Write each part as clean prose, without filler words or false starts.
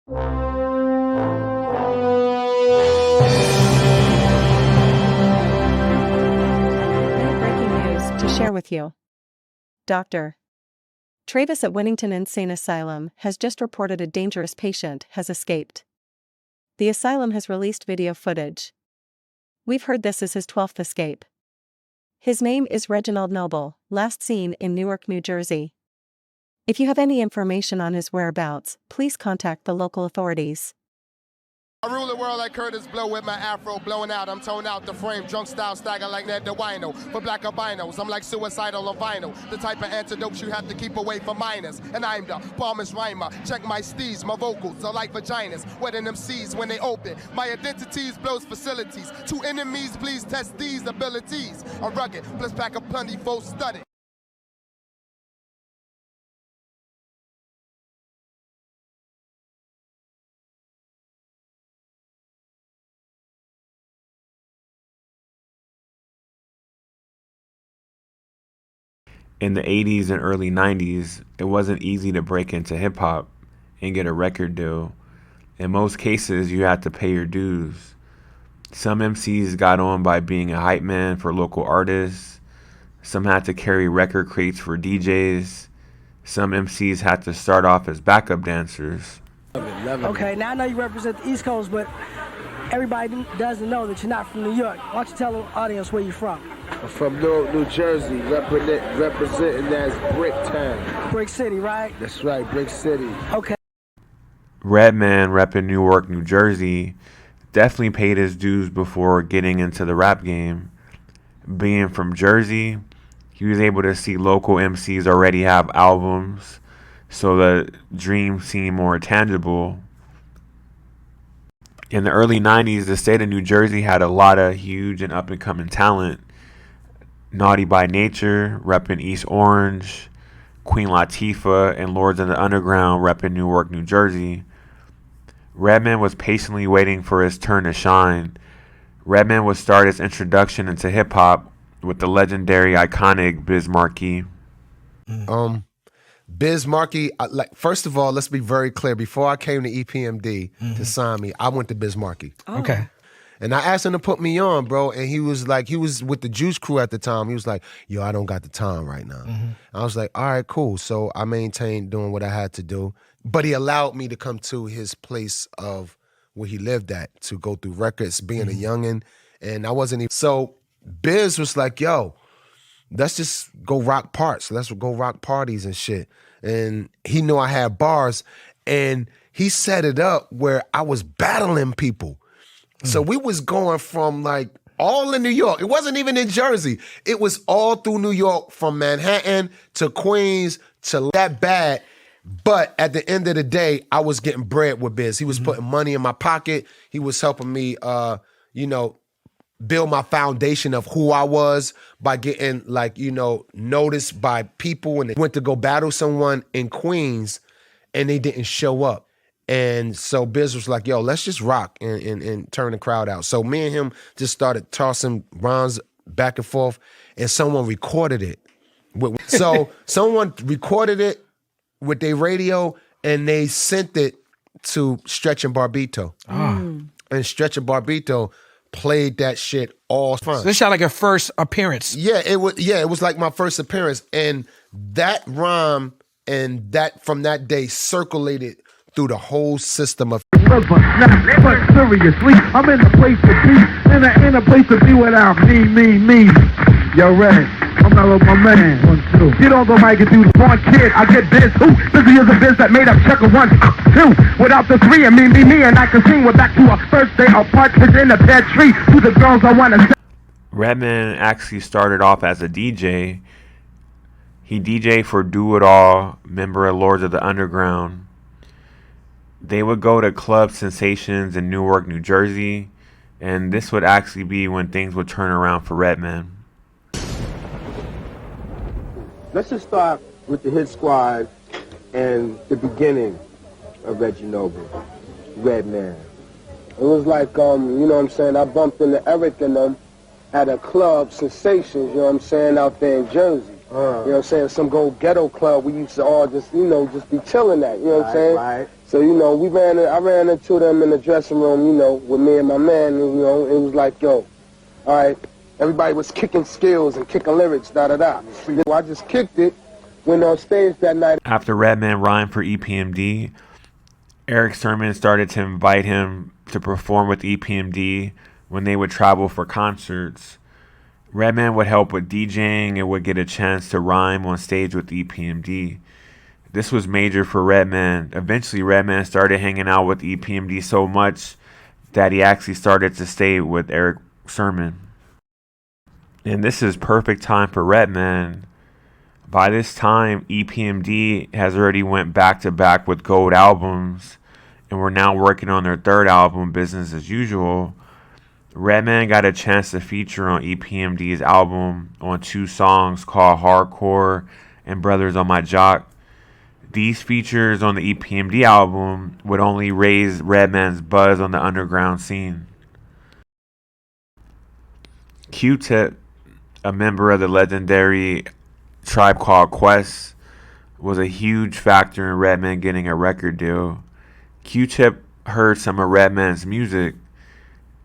Breaking news to share with you. Dr. Travis at Winnington Insane Asylum has just reported a dangerous patient has escaped. The asylum has released video footage. We've heard this is his 12th escape. His name is Reginald Noble, last seen in Newark, New Jersey. If you have any information on his whereabouts, please contact the local authorities. I rule the world like Curtis Blow with my afro blowing out. I'm toned out the frame, drunk style stagger like Ned DeWino. For black albinos, I'm like suicidal or vinyl. The type of antidotes you have to keep away from minors. And I'm the palmist rhymer. Check my steez, my vocals are like vaginas. Wetting them C's when they open. My identities blows facilities. To enemies, please test these abilities. I'm rugged, plus pack a plenty full studded. In the 80s and early 90s, it wasn't easy to break into hip-hop and get a record deal. In most cases, you had to pay your dues. Some MCs got on by being a hype man for local artists. Some had to carry record crates for DJs. Some MCs had to start off as backup dancers. Okay, now I know you represent the East Coast, but everybody doesn't know that you're not from New York. Why don't you tell the audience where you're from? I'm from Newark, New Jersey, representing as Bricktown. Brick City, right? That's right, Brick City. Okay. Redman, repping Newark, New Jersey, definitely paid his dues before getting into the rap game. Being from Jersey, he was able to see local MCs already have albums, so the dream seemed more tangible. In the early 90s, the state of New Jersey had a lot of huge and up-and-coming talent. Naughty by Nature, repping East Orange, Queen Latifah, and Lords of the Underground, repping Newark, New Jersey. Redman was patiently waiting for his turn to shine. Redman would start his introduction into hip-hop with the legendary, iconic Biz Markie. Biz Markie, first of all, let's be very clear. Before I came to EPMD to sign me, I went to Biz Markie. Oh. Okay. And I asked him to put me on, bro, and he was with the Juice Crew at the time. He was like, yo, I don't got the time right now. I was like, all right, cool. So I maintained doing what I had to do. But he allowed me to come to his place of where he lived at to go through records, being a youngin'. And I wasn't even... So Biz was like, yo, let's just go rock parts. Let's go rock parties and shit. And he knew I had bars. And he set it up where I was battling people. So we was going from like all in New York. It wasn't even in Jersey. It was all through New York, from Manhattan to Queens to that bad. But at the end of the day, I was getting bread with Biz. He was putting money in my pocket. He was helping me, build my foundation of who I was by getting noticed by people. And they went to go battle someone in Queens and they didn't show up. And so Biz was like, yo, let's just rock and turn the crowd out. So me and him just started tossing rhymes back and forth, and someone recorded it. So someone recorded it with their radio, and they sent it to Stretch and Barbito. And Stretch and Barbito played that shit all fun. So this sounded like your first appearance. Yeah, it was like my first appearance. And that rhyme and that from that day circulated through the whole system of but seriously, I'm in a place to be, in a place to be without me. Yo, Red, I'm not with my man. 1, 2. Get on the mic and do the 1, kid. I get Biz, who? This is a Biz that made up checker 1, 2. Without the 3 and me, and I can sing. We're back to our first day of partridge in the pear tree. To the girls I want to. Redman actually started off as a DJ. He DJ'd for Do It All, member of Lords of the Underground. They would go to Club Sensations in Newark, New Jersey, and this would actually be when things would turn around for Redman. Let's just start with the Hit Squad and the beginning of Reggie Noble, Redman. It was like, you know what I'm saying, I bumped into Eric and them at a Club Sensations, you know what I'm saying, out there in Jersey. You know what I'm saying? Some gold ghetto club we used to all just, just be chilling at, you know what I'm saying? Right. So, I ran into them in the dressing room, with me and my man, and, it was like, yo, all right, everybody was kicking skills and kicking lyrics, da-da-da. I just kicked it, went on stage that night. After Redman rhymed for EPMD, Eric Sermon started to invite him to perform with EPMD when they would travel for concerts. Redman would help with DJing and would get a chance to rhyme on stage with EPMD. This was major for Redman. Eventually, Redman started hanging out with EPMD so much that he actually started to stay with Eric Sermon. And this is perfect time for Redman. By this time, EPMD has already went back to back with gold albums, and we're now working on their third album, Business as Usual. Redman got a chance to feature on EPMD's album on 2 songs called Hardcore and Brothers on My Jock. These features on the EPMD album would only raise Redman's buzz on the underground scene. Q-Tip, a member of the legendary Tribe Called Quest, was a huge factor in Redman getting a record deal. Q-Tip heard some of Redman's music.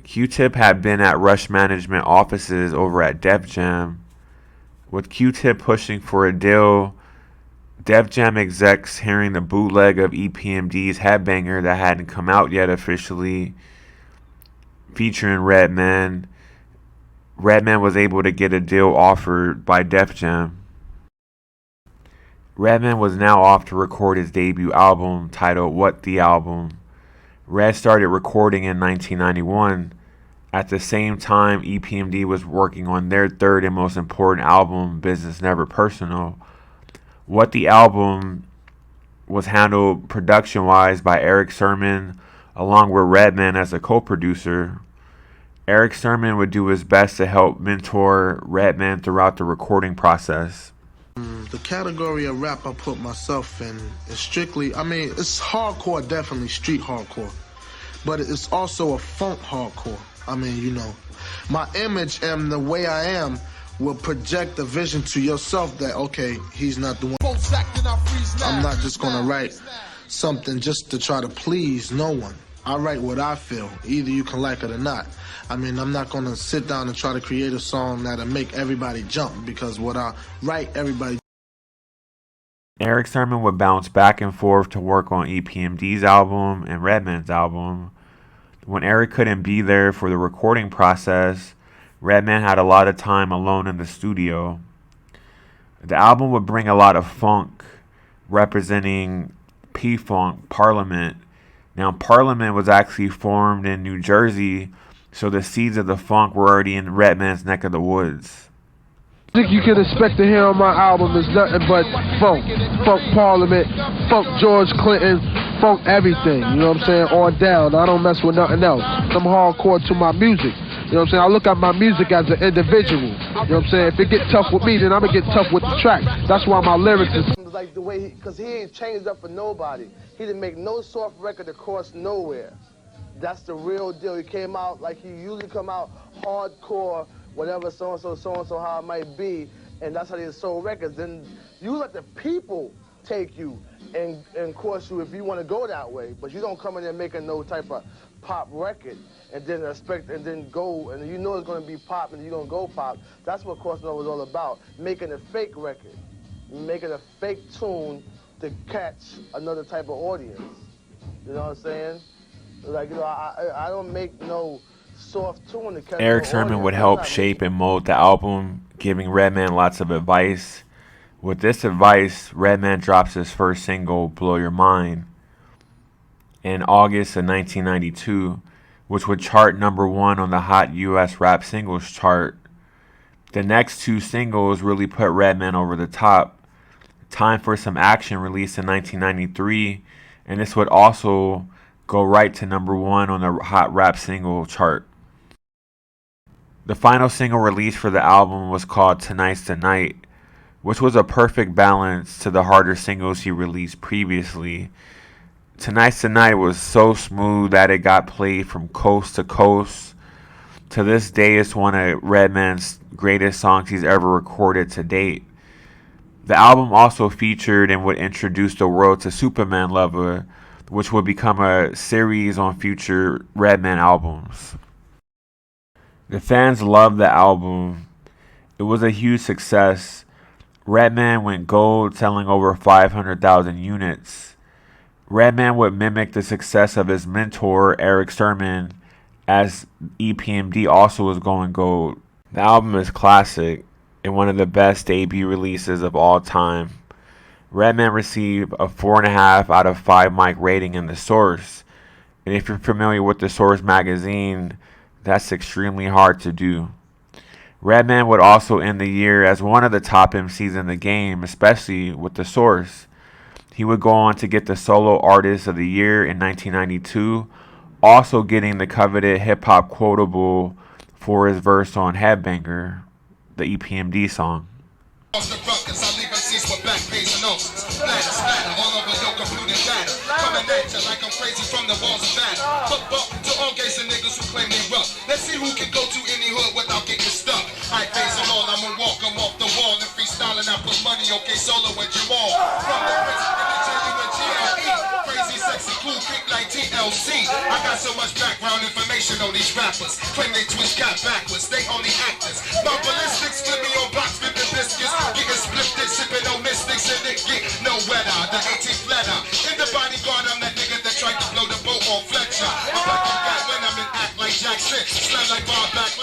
Q-Tip had been at Rush Management offices over at Def Jam. With Q-Tip pushing for a deal, Def Jam execs, hearing the bootleg of EPMD's Headbanger that hadn't come out yet officially, featuring Redman, Redman was able to get a deal offered by Def Jam. Redman was now off to record his debut album titled Whut the Album. Red started recording in 1991. At the same time, EPMD was working on their third and most important album, Business Never Personal. Whut the Album was handled production-wise by Eric Sermon, along with Redman as a co-producer. Eric Sermon would do his best to help mentor Redman throughout the recording process. The category of rap I put myself in is strictly, it's hardcore, definitely street hardcore, but it's also a funk hardcore. My image and the way I am will project a vision to yourself that, okay, he's not the one. I'm not just gonna write something just to try to please no one. I write what I feel, either you can like it or not. I'm not gonna sit down and try to create a song that'll make everybody jump, because what I write, everybody. Eric Sermon would bounce back and forth to work on EPMD's album and Redman's album. When Eric couldn't be there for the recording process, Redman had a lot of time alone in the studio. The album would bring a lot of funk, representing P-Funk, Parliament. Now, Parliament was actually formed in New Jersey, so the seeds of the funk were already in Redman's neck of the woods. I think you can expect to hear on my album is nothing but funk. Funk Parliament, funk George Clinton, funk everything, you know what I'm saying, on down. I don't mess with nothing else. I'm hardcore to my music. You know what I'm saying? I look at my music as an individual. You know what I'm saying? If it get tough with me, then I'm going to get tough with the track. That's why my lyrics is... Like the way because he ain't changed up for nobody. He didn't make no soft record across nowhere. That's the real deal. He came out like he usually come out, hardcore, whatever, so-and-so, how it might be. And that's how they sold records. Then you let the people take you and course you if you want to go that way. But you don't come in there making no type of pop record and then expect and then go and you know it's going to be pop and you're going to go pop. That's what Course No was all about, making a fake record, making a fake tune to catch another type of audience. You know what I'm saying? Like, I don't make no soft tune to catch Eric Sermon would help shape and mold the album, giving Redman lots of advice. With this advice, Redman drops his first single, Blow Your Mind, in August of 1992, which would chart #1 on the Hot US Rap Singles chart. The next 2 singles really put Redman over the top. Time for Some Action released in 1993, and this would also go right to #1 on the Hot Rap Single chart. The final single released for the album was called Tonight's the Night, which was a perfect balance to the harder singles he released previously. Tonight's the Night was so smooth that it got played from coast to coast. To this day, it's one of Redman's greatest songs he's ever recorded to date. The album also featured and would introduce the world to Superman Lover, which would become a series on future Redman albums. The fans loved the album. It was a huge success. Redman went gold, selling over 500,000 units. Redman would mimic the success of his mentor, Eric Sermon, as EPMD also was going gold. The album is classic and one of the best debut releases of all time. Redman received a 4.5 out of 5 mic rating in The Source. And if you're familiar with The Source magazine, that's extremely hard to do. Redman would also end the year as one of the top MCs in the game, especially with The Source. He would go on to get the Solo Artist of the Year in 1992, also getting the coveted hip-hop quotable for his verse on Headbanger, the EPMD song. Let's see who can go to any hood without getting stuck. I face them all, I'ma walk them off the wall and freestyle and I put money, okay, solo with Jamal. From the crazy genuine GLE, crazy, sexy, cool, kick like TLC. I got so much background information on these rappers. Claim they twist cat backwards, they only actors. My ballistics flip me on box, flipping biscuits. Getting splifted, sipping on mystics and it get no wetter. The 18th letter. In the bodyguard, I'm that nigga that tried to blow the boat on Fletcher. I'm like a guy when I'm in act like Jackson. Slam like Bob Back.